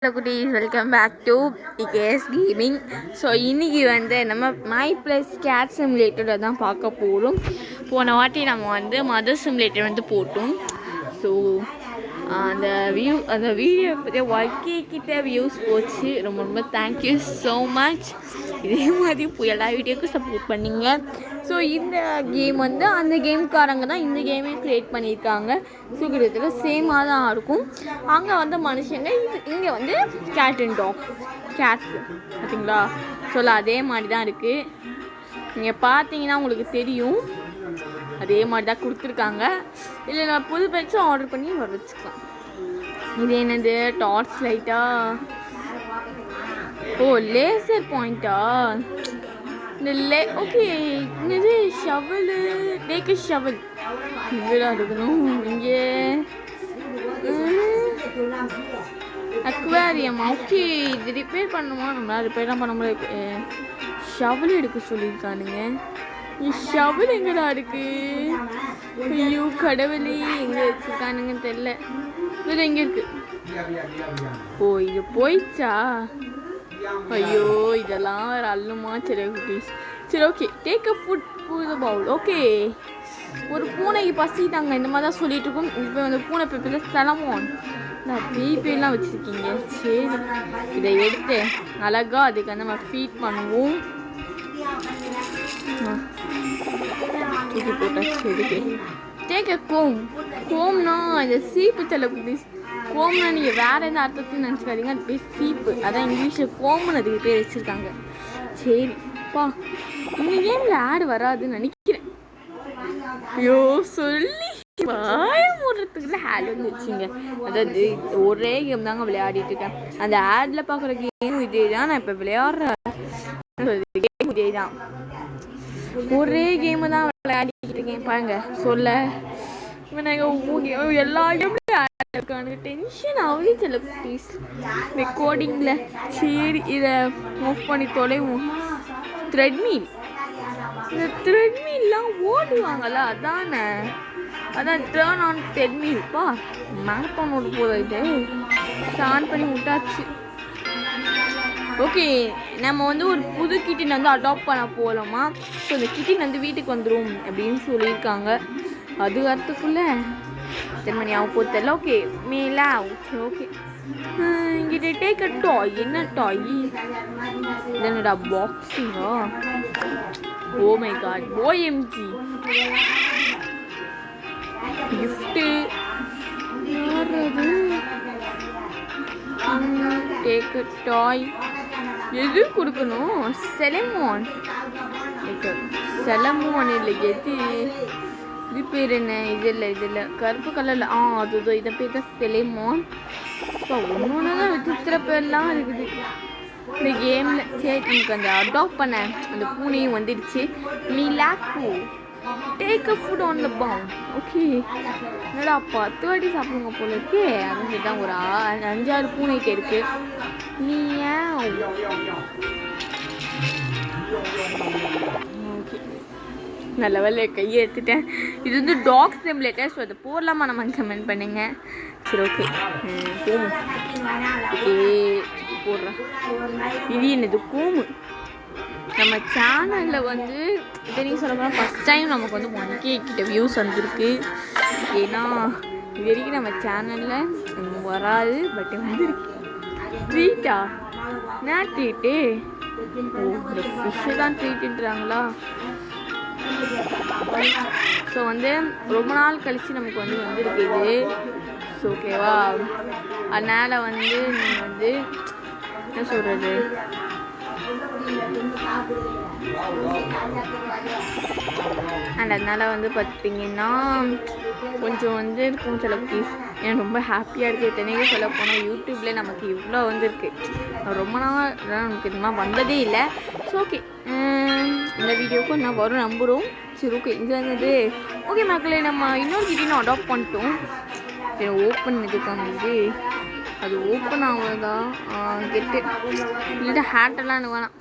Hello குட்டீஸ், welcome back to EKS gaming. So இன்றைக்கி நம்ம மை ப்ளஸ் கேட் சிமுலேட்டரில் தான் பார்க்க போகிறோம். போன வாட்டி நம்ம மதர் சிமுலேட்டர் போட்டோம். ஸோ அந்த வீடியோ பற்றி கிட்ட வியூஸ் போச்சு. ரொம்ப ரொம்ப தேங்க்யூ ஸோ மச். இதே மாதிரி எல்லா வீடியோக்கும் சப்போர்ட் பண்ணிங்க. ஸோ இந்த கேம் அந்த கேம்காரங்க தான் இந்த கேமே க்ரியேட் பண்ணியிருக்காங்க. ஸோ கிட்டத்தட்ட சேமாக தான் இருக்கும். அங்கே மனுஷங்க, இங்கே கேட் அண்ட் டாக்ஸ், கேட்ஸ் பார்த்தீங்களா? ஸோ அதே மாதிரி தான் இருக்குது. நீங்கள் பார்த்தீங்கன்னா உங்களுக்கு தெரியும், அதே மாதிரி தான் கொடுத்துருக்காங்க. இல்லை நான் புது பெட்ஸும் ஆர்டர் பண்ணி வர வச்சுக்கலாம். இது என்னது? டார்ச் லைட்டா? ஓ, லேசர் பாயிண்டா? இந்த ஓகே. என்னது? ஷவலு, டேக் ஷவல் இங்கேதான் இருக்கணும். இங்கே அக்வேரியம். ஓகே, இது ரிப்பேர் பண்ணுமா? நம்மளால் ரிப்பேர்லாம் பண்ண முடியாது. ஷவல் எடுக்க சொல்லியிருக்கானுங்க. ஷவல் எங்கடா இருக்கு? ஐயோ கடவுளே, எங்கே வச்சுருக்கானுங்கன்னு தெரில. இது எங்கே இருக்கு? ஓ, இது போயிடுச்சா? ஐயோ, இதெல்லாம் வேறு அல்லுமா? சரி குட்டீஸ், சரி okay. Take a food to bowl. Okay, ஒரு பூனைக்கு பசிட்டாங்க, இந்த மாதிரி தான் சொல்லிட்டு இருக்கோம். இப்போ பூனை பேப்பர் செலமோன் பேப்பெல்லாம் வச்சுருக்கீங்க. சரி, இதை எடுத்து அழகா அதுக்கு நம்ம ஃபீட் பண்ணுவோம். தூக்கி போட்டாச்சு. எதுக்கு? டேக் அ கோம்னா இந்த சீப்பு தலை குட்டீஸ். கோம்னா நீங்கள் வேறு எந்த அர்த்தத்தையும் நினச்சிக்காதீங்க. அது பேர் சீப்பு, அதான் இங்கிலீஷில் கோம்னு அதுக்கு பேர் வச்சுருக்காங்க. சரிப்பா, இந்த கேமில் ஆடு வராதுன்னு நினைக்கிறேன். ஐயோ, சொல்லி வாய மூடுறதுக்குள்ள ஆட் வச்சுங்க. அதாவது ஒரே கேம் தாங்க விளையாடிட்டு இருக்கேன். அந்த ஆடில் பார்க்குற கேம் இதே தான். நான் இப்போ விளையாடுற கேம் இதே தான். ஒரே கேமு தான் விளையாடிக்கிட்டு இருக்கேன். பாருங்க சொல்ல எல்லா கேம்லையும் டென்ஷன் ஆகுது சில ப்ளீஸ் ரெக்கார்டிங்கில். சரி, இதை மூவ் பண்ணி தொலைவோம். த்ரெட்மீல், இந்த த்ரெட்மீல்லாம் ஓடுவாங்கல்ல, அதான் டேர்ன் ஆன் த்ரெட்மீல்ப்பா. மேரத்தான் ஓட போதும். இது ஆன் பண்ணி விட்டாச்சு. ஓகே, நம்ம ஒரு புது கிட்டின் அடாப்ட் பண்ண போகலாமா? ஸோ இந்த கிட்டின் வீட்டுக்கு வந்துடும் அப்படின்னு சொல்லியிருக்காங்க. அது வரத்துக்குள்ளே எத்தனை மணி ஆகும் போது தெரியல. ஓகே, மேலா சரி ஓகே. இங்கிட்ட டேக் அ டாய். என்ன டாய்? என்னடா பாக்ஸிங்கா? Oh my god, OMG gift. Take a toy. எது கொடுக்கணும்? செலமோன் இல்லை, எது இது பேர் என்ன? இது இல்லை கருப்பு கலரில். அது இதை பேர் தான் செலமோன். இப்போ ஒன்று தான் விசித்திர பேர்லாம் இருக்குது இந்த கேமில். சரி, நமக்கு அந்த அடாப்ட் பண்ண அந்த பூனையும் வந்துடுச்சு. மிலாக்கு take a food on the pound. Okay, என்னடா 10 வாட்டி சாப்பிடுங்க போல இருக்கே. அது தான் ஒரு 5-6 பூனைகிட்ட இருக்கு. நீ ஏன் ஓகே, நல்ல வேலை கையை எடுத்துட்டேன். இது டாக் சிமுலேட்டர். ஸோ அதை போடலாமா நம்ம கமெண்ட் பண்ணுங்க. சரி ஓகே, போகும். ஓகே, போடுறேன். இது என்னது? கூமு. நம்ம சேனலில் தெரியும் சொல்ல போனால் ஃபஸ்ட் டைம் நமக்கு 1K கிட்ட வியூஸ் வந்திருக்கு. ஏன்னா இது வரைக்கும் நம்ம சேனலில் வராது. பட் வந்துருக்கு. ட்ரீட்டா? என்ன ட்ரீட்டு? ஓ, இந்த ஃபிஷ்ஷு தான் ட்ரீட்டுன்றாங்களா? ஸோ ரொம்ப நாள் கழித்து நமக்கு வந்திருக்கு இது. ஸோ ஓகேவா? அதனால் நீங்கள் என்ன சொல்கிறது, அண்ட் அதனால் பார்த்தீங்கன்னா கொஞ்சம் இருக்கும் சில ப்ளீஸ். எனக்கு ரொம்ப ஹாப்பியாக இருக்குது. இத்தனைக்கு சொல்ல போனால் யூடியூப்லேயே நமக்கு இவ்வளோ இருக்குது. ரொம்ப நாள் நமக்கு இது மாதிரி வந்ததே இல்லை. ஸோ ஓகே, இந்த வீடியோக்கும் நான் வரும் நம்புகிறோம். சரி ஓகே, இது ஓகே மக்களே, நம்ம இன்னொரு கிட்டின்னு அடாப்ட் பண்ணிட்டோம். ஓப்பன் இதுக்கான இது அது ஓப்பன் ஆகுதா? கெட்டு இல்லை, ஹேட்டெல்லாம் எனக்கு வேணாம்.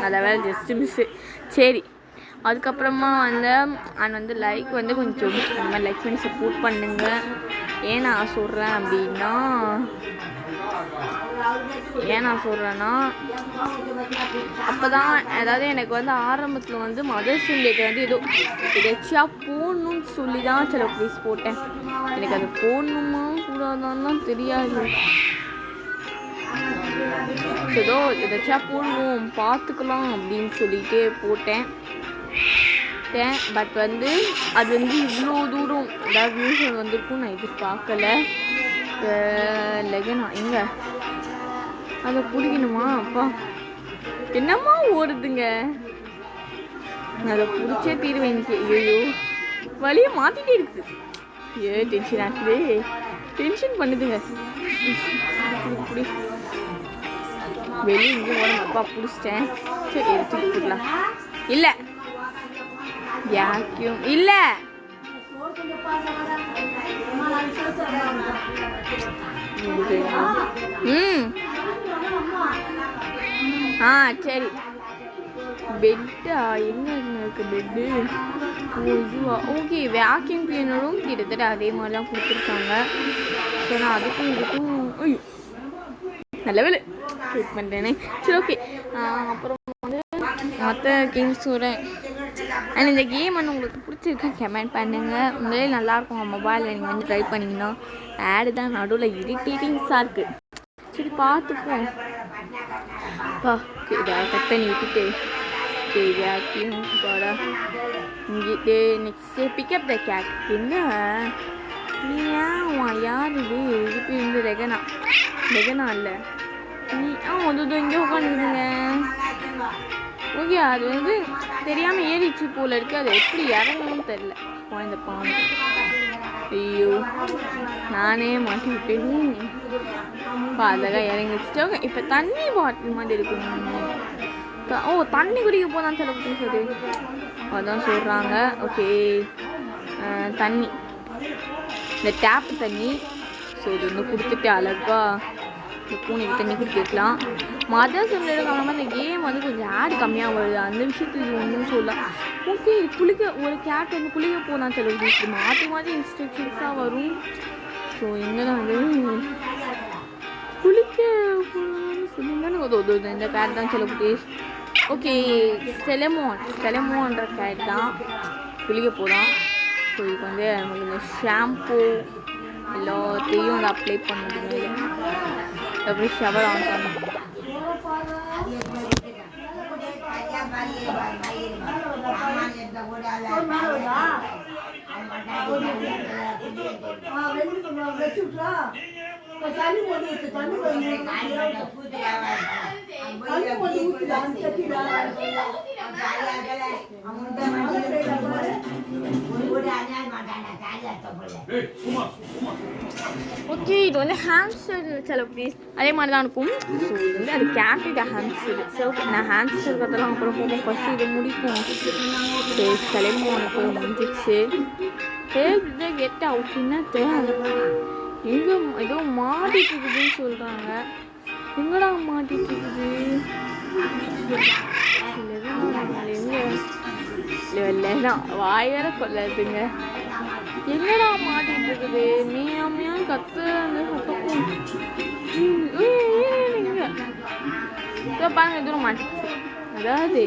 அதை வேறு ஜஸ்ட்டு மிஸ்ஸு. சரி, அதுக்கப்புறமா லைக் கொஞ்சம் இந்த மாதிரி லைக் பண்ணி சப்போர்ட் பண்ணுங்க. ஏன் நான் சொல்கிறேன் அப்படின்னா, ஏன் நான் சொல்கிறேன்னா அப்போ தான் அதாவது எனக்கு வந்து ஆரம்பத்தில் வந்து மதர்ஸ் டேக்கு வந்து ஏதோ எதாச்சியாக போடணும்னு சொல்லி தான் சில ப்ளீஸ் போட்டேன். எனக்கு அது போடணுமா கூடாதான்னு தெரியாது. ஏதோ எதாச்சியாக போடுவோம் பார்த்துக்கலாம் அப்படின்னு சொல்லிட்டு போட்டேன். பட் வந்து அது வந்து இவ்வளோ தூரம் ஏதாவது வியூஸ் வந்திருக்கும் நான் எதிர்பார்க்கல. லெகனா எங்க அதை பிடிக்கணுமா? அப்பா என்னம்மா ஓடுதுங்க. நான் அதை பிடிச்சே தீருவேன் இன்னைக்கு. ஐயோ வழியை மாற்றிட்டே இருக்குது. டென்ஷன் ஆகுது, டென்ஷன் பண்ணுதுங்க. வெளியே இங்கே ஓடணும். அப்பா பிடிச்சிட்டேன். சரி எடுத்துட்டு போடலாம். இல்லை யாக்கியும் இல்லை. சரி பெட்டா எங்க இருக்கு பெட்டு? இதுவா? ஓகே வேக்யூம் கிளீனரும் கிட்டத்தட்ட அதே மாதிரி தான் கொடுத்துருக்காங்க. ஸோ நான் அதுக்கும் இதுக்கும் ஐயோ நல்ல வேலை ட்ரீட் பண்ணுறேனே. சரி ஓகே. அப்புறம் வந்து மற்ற கேம்ஸ் வரேன். அண்ட் இந்த கேம் வந்து உங்களுக்கு பிடிச்சிருக்கா கமெண்ட் பண்ணுங்கள். உண்மையிலே நல்லாயிருக்கும். மொபைலில் நீங்கள் வந்து ட்ரை பண்ணிங்கன்னா ஆடு தான் நடுவில் இரிட்டேட்டிங்ஸாக இருக்குது. சரி பார்த்துப்போம். ஓகே இதை கட் பண்ணி விட்டுட்டு வேக்யூம் போடா. இங்கே நெக்ஸ்ட்டு பிக்கப் த கேட். என்ன நீ ஏன் யார் இது? இதுக்கு இந்த ரெகனா இல்லை நீ அது இங்கே உட்காந்துருங்க. ஓகே அது வந்து தெரியாமல் ஏறிச்சு போல இருக்குது. அது எப்படி இறங்கணும்னு தெரில. குழந்த பாம்பு. ஐயோ நானே மாட்டி விட்டேன்னு அதெல்லாம் இறங்கி வச்சுட்டு. ஓகே இப்போ தண்ணி பாட்டில் மாதிரி இருக்கணும். தண்ணி குடிக்க போதான் சில சரி அதான் சொல்கிறாங்க. ஓகே தண்ணி இந்த டேப்பு தண்ணி. ஸோ இது வந்து கொடுத்துட்டு அழகாக இந்த பூனைக்கு தண்ணி குடிக்கலாம். மதர்ஸ் எடுக்காம இந்த கேம் வந்து கொஞ்சம் ஆடு கம்மியாக வருது. அந்த விஷயத்துக்கு இது ஒன்றும் சொல்லலாம். ஓகே குளிக்க ஒரு கேட் வந்து குளிக்க போனால் சில மாற்றி மாற்றி இன்ஸ்ட்ரக்ஷன்ஸாக வரும். ஸோ எங்கே வந்து குளிக்க போகணும்னு சொல்லுங்கன்னு இந்த கேட் தான் சில குட்டீஸ். ஓகே செலமோன்ற கேட் தான் குளிக்க போகலாம். ஸோ இதுக்கு வந்து நமக்கு இந்த ஷாம்பூ எல்லாத்தையும் வந்து அப்ளை பண்ணுறது அப்படி ஷவர் ஆன் பண்ணணும். ஓகே இது வந்து ஹாம்ஸ்டர் சில ப்ளீஸ் அதே மாதிரி தான் இருக்கும். ஸோ இது வந்து அது கேப்டிட் ஹாம்ஸ்டர். ஸோ நான் ஹாம்ஸ்டர் இருக்கிறதெல்லாம் அப்புறம் போகும். ஃபஸ்ட்டு இதை முடிப்போம். செலமோனுக்கு முடிஞ்சிச்சு. கெட் அவுட் என்ன எங்கே ஏதோ மாட்டிட்டு இருக்குதுன்னு சொல்கிறாங்க. எங்கடா மாட்டிட்டு இருக்குது? எங்க வாயற கொள்ளாதுங்க. என்னடா மாட்டிட்டு இருக்குது? மீயாமையா கத்து அந்த சத்தம் பாருங்க எதுவும் மாட்டிச்சு. அதாவது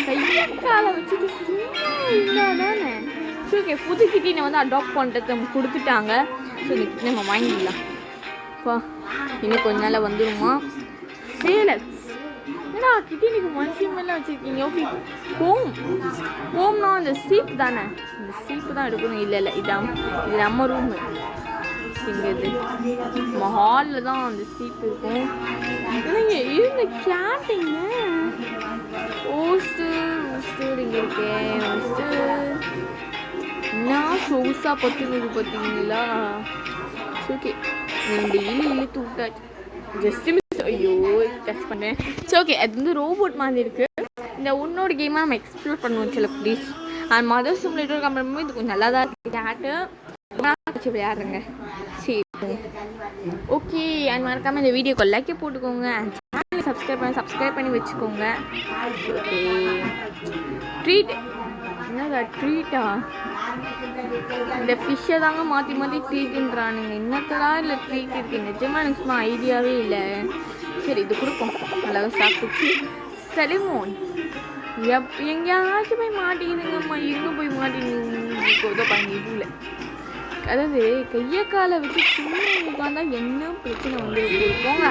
கையை காலை வச்சுட்டு சும்மா இருந்தாதானே. சரி ஓகே புது கிட்டினை வந்து அடாப்ட் பண்ணுறது நம்ம கொடுத்துட்டாங்க. ஸோ இந்த கிட்டி நம்ம வாங்கிடலாம். அப்பா இன்னும் கொஞ்ச நாள் வந்துடுமா? சேலக்ஸ் ஏன்னா கிட்டினுக்கு மனுஷன் மேலே வச்சுருக்கீங்க. ஓகே கோம்னா அந்த சீப்பு தானே. இந்த சீப்பு தான் எடுக்கணும். இல்லை இது நம்ம ரூமு. இங்கே இது நம்ம ஹாலில் தான் அந்த சீப்பு இருக்கும். இல்லைங்க இருந்த கேட்டிங்க ஓஸ்டர் இங்கே இருக்கேன். என்ன சொகுசாக பத்துக்குது பார்த்தீங்களா? ஓகே ரெண்டு இழுத்து விட்டாச்சு. Just miss. ஐயோ டச் பண்ணேன். சரி ஓகே அது வந்து ரோபோட் மாதிரி இருக்குது. இந்த உன்னோட கேமாக நம்ம எக்ஸ்ப்ளோர் பண்ணுவோம் சில please. And mothers simulator company இது கொஞ்சம் நல்லா தான் இருக்குது. கேட்டு வச்சு விளையாடுறேங்க. சரி ஓகே அண்ட் மறக்காமல் இந்த வீடியோக்கு லைக் போட்டுக்கோங்க. அண்ட் சேனலை சப்ஸ்கிரைப் பண்ணி வச்சுக்கோங்க. ஓகே ட்ரீட் என்னடா ட்ரீட்டா? இந்த ஃபிஷ்ஷை தாங்க மாற்றி மாற்றி ட்ரீட்டுன்றானுங்க. என்னத்தடா இல்லை ட்ரீட் இருக்கு? நிஜமாக எனக்கு சும்மா ஐடியாவே இல்லை. சரி இது கொடுப்போம். அழகாக சாப்பிட்டுச்சு. செலிமோன் எங்கேயாச்சும் போய் மாட்டிக்குதுங்கம்மா. எங்கே போய் மாட்டிங்க பண்ணி இதுல அதாவது கையை காலை வச்சு சும்மா உட்காந்தா என்ன பிரச்சனை வந்து போங்க.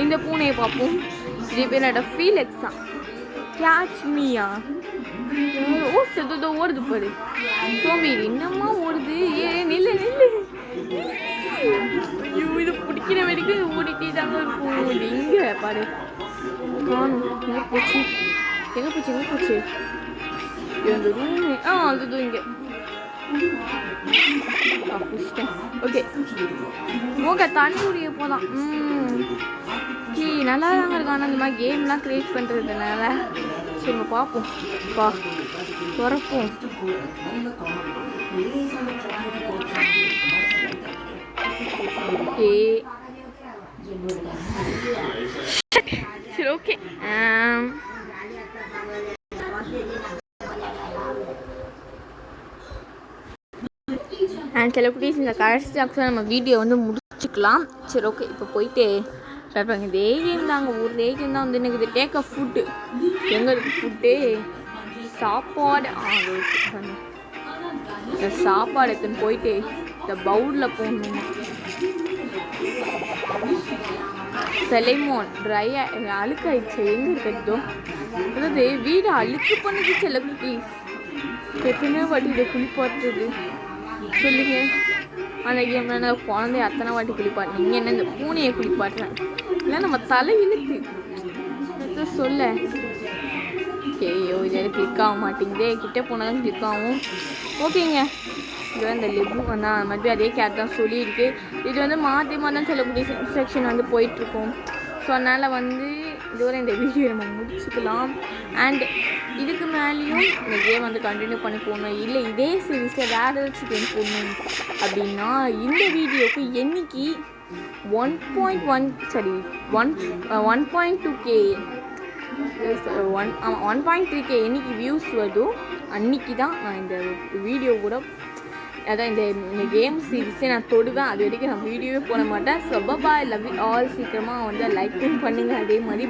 இந்த பூனையை பார்ப்போம். இதே பேர் என்னோட ஃபீலெக்ஸா கேட்ச் மீயா. ஓ செதோ ஓடுது பாரு. சோம்பேறி என்னம்மா ஓடுது? நில்லு நில்லு. ஐயோ இது பிடிக்கிற வரைக்கும் ஓடிட்டே தாங்க இருக்கும். இது இங்கே பாரு காணும். எங்கே போச்சு எங்கே போச்சு எங்கே போச்சு? இந்த ரூமு அதுதான் இங்கே. ஓகே ஓகே தண்ணி குடிக்க போதான். நல்லா தாங்க இருக்கான இந்த மாதிரி கேம்லாம் க்ரியேட் பண்ணுறதுனால. சரி நம்ம பார்ப்போம். திறப்போம். ஓகே சரி ஓகே அண்ட் சில குட்டீஸ் இந்த கடைசி ஆக்சுவலாக நம்ம வீடியோ வந்து முடிச்சுக்கலாம். சரி ஓகே இப்போ போயிட்டு இதே கேம் தாங்க. ஒரே கேம் தான் வந்து எனக்கு இது டேக் அ ஃபுட்டு. எங்கே இருக்குது ஃபுட்டு? சாப்பாடு இந்த சாப்பாடு எடுத்துன்னு போயிட்டு இந்த பவுலில் போடணும். செலிமோன் ட்ரையாக அழுக்காயிடுச்சு. எங்கே இருக்கிறதோ அதாவது வீடு அழுக்கு பண்ணுது. சில குட்டீஸ் எத்தனை வாட்டி இதை குளிப்பாட்டுறது சொல்லுங்க. அந்த கேம்ல நான் குழந்தைய அத்தனை வாட்டி குளிப்பாட்டினீங்க. என்ன இந்த பூனையை குளிப்பாட்டுறேன் இல்லை நம்ம தலை இழுத்து சொல்ல. ஓகேயோ இது கிளிக் ஆக மாட்டேங்குதே. கிட்டே போனாலும் கிளிக் ஆகும். ஓகேங்க இது இந்த லிபு வந்தால் மறுபடியும் அதே கேட் தான் சொல்லியிருக்கு. இது வந்து மாற்றி தான் சொல்லக்கூடிய இன்ஸ்ட்ரக்ஷன் வந்து போயிட்டுருக்கோம். ஸோ அதனால் வந்து இதுவரை இந்த வீடியோ நம்ம முடிச்சுக்கலாம். அண்ட் இதுக்கு மேலேயும் இந்த கேம் வந்து கண்டினியூ பண்ணி போகணும், இல்லை இதே சீரீஸில் வேறு ஏதாச்சும் கேம் போடணும் அப்படின்னா இந்த வீடியோவுக்கு என்னைக்கு 1.2K 1.3K என்னைக்கு வியூஸ் வருதோ அன்றைக்கி தான் நான் இந்த வீடியோ கூட அதான் இந்த கேம் சீரீஸே நான் தொடுவேன். அது வரைக்கும் நான் வீடியோவே போட மாட்டேன். So bye love you all. சீக்கிரமாக வந்து லைக்கும் பண்ணுங்கள். அதே மாதிரி